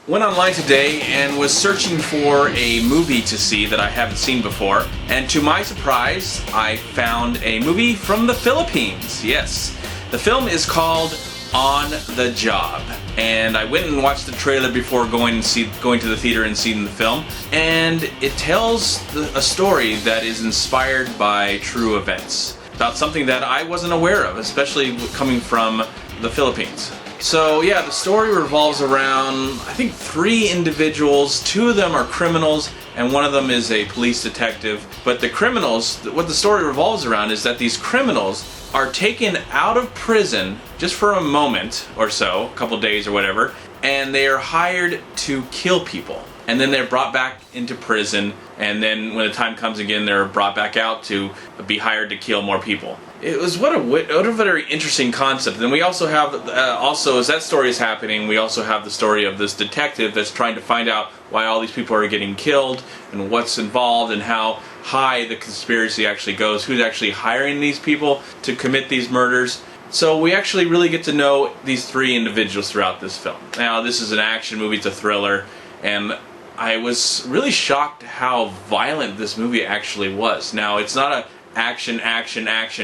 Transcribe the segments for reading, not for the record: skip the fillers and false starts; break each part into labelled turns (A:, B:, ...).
A: Went online today and was searching for a movie to see that I haven't seen before, and to my surprise I found a movie from the Philippines. Yes, the film is called On the Job, and I went and watched the trailer before going to the theater and seeing the film, and it tells a story that is inspired by true events about something that I wasn't aware of, especially coming from the Philippines. So yeah, the story revolves around, I think, 3 individuals. 2 of them are criminals and one of them is a police detective. But the criminals, what the story revolves around is that these criminals are taken out of prison just for a moment or so, a couple days or whatever, and they are hired to kill people. And then they're brought back into prison, and then when the time comes again, they're brought back out to be hired to kill more people. It was what a very interesting concept. And we also have, as that story is happening, we also have the story of this detective that's trying to find out why all these people are getting killed and what's involved and how high the conspiracy actually goes, who's actually hiring these people to commit these murders. So we actually really get to know these 3 individuals throughout this film. Now, this is an action movie, it's a thriller, and I was really shocked how violent this movie actually was. Now, it's not a action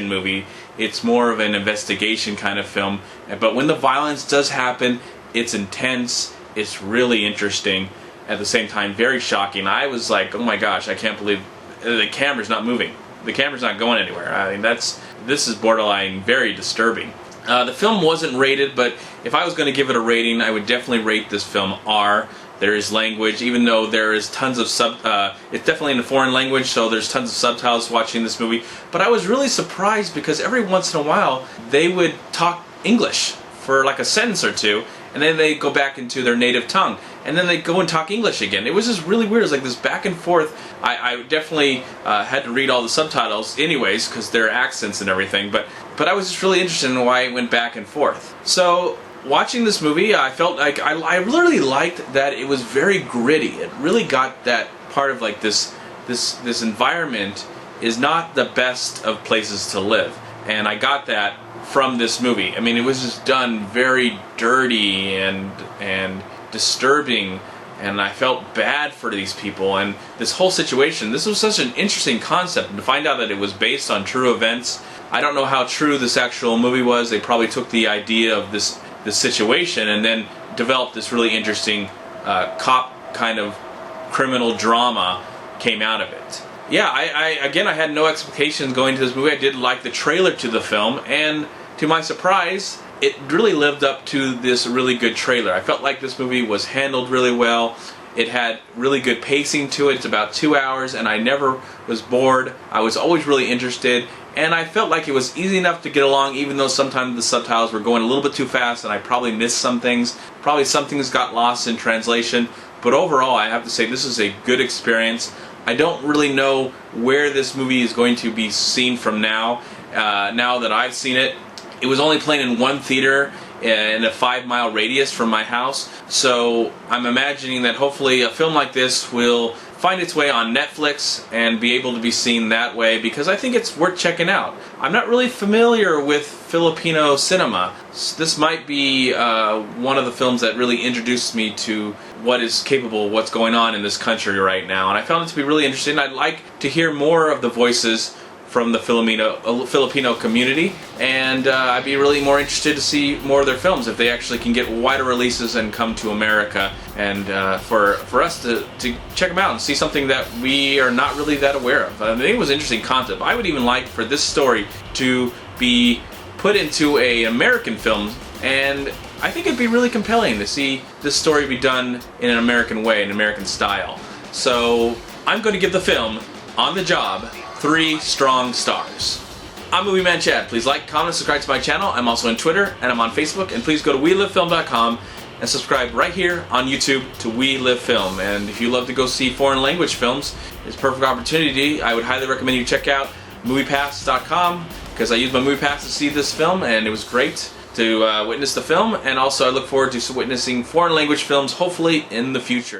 A: movie. It's more of an investigation kind of film. But when the violence does happen, it's intense, it's really interesting, at the same time very shocking. I was like, oh my gosh, I can't believe the camera's not moving. The camera's not going anywhere. I mean, this is borderline very disturbing. The film wasn't rated, but if I was going to give it a rating, I would definitely rate this film R. There is language, even though there is tons of it's definitely in a foreign language, so there's tons of subtitles watching this movie. But I was really surprised because every once in a while they would talk English for like a sentence or two, and then they go back into their native tongue, and then they go and talk English again. It was just really weird. It was like this back and forth. I definitely had to read all the subtitles anyways because their accents and everything, but I was just really interested in why it went back and forth. So watching this movie, I felt like I really liked that it was very gritty. It really got that part of like this environment is not the best of places to live, and I got that from this movie. I mean, it was just done very dirty and disturbing, and I felt bad for these people and this whole situation. This was such an interesting concept, and to find out that it was based on true events. I don't know how true this actual movie was. They probably took the idea of this situation and then developed this really interesting cop kind of criminal drama came out of it. Yeah, I had no expectations going to this movie. I did like the trailer to the film, and to my surprise, it really lived up to this really good trailer. I felt like this movie was handled really well. It had really good pacing to it. It's about 2 hours, and I never was bored. I was always really interested, and I felt like it was easy enough to get along, even though sometimes the subtitles were going a little bit too fast and I probably missed some things. Probably some things got lost in translation, but overall I have to say this is a good experience. I don't really know where this movie is going to be seen from now. Now that I've seen it, it was only playing in one theater in a 5-mile radius from my house, so I'm imagining that hopefully a film like this will find its way on Netflix and be able to be seen that way, because I think it's worth checking out. I'm not really familiar with Filipino cinema. This might be one of the films that really introduced me to what is capable, what's going on in this country right now, and I found it to be really interesting. I'd like to hear more of the voices from the Filipino community, and I'd be really more interested to see more of their films if they actually can get wider releases and come to America, and for us to check them out and see something that we are not really that aware of. I think it was an interesting concept. I would even like for this story to be put into an American film, and I think it'd be really compelling to see this story be done in an American way, an American style. So I'm going to give the film On the Job 3 strong stars. I'm MovieManCHAD. Please like, comment, subscribe to my channel. I'm also on Twitter and I'm on Facebook. And please go to WeLiveFilm.com and subscribe right here on YouTube to We Live Film. And if you love to go see foreign language films, it's a perfect opportunity. I would highly recommend you check out MoviePass.com, because I used my MoviePass to see this film and it was great to witness the film. And also I look forward to witnessing foreign language films hopefully in the future.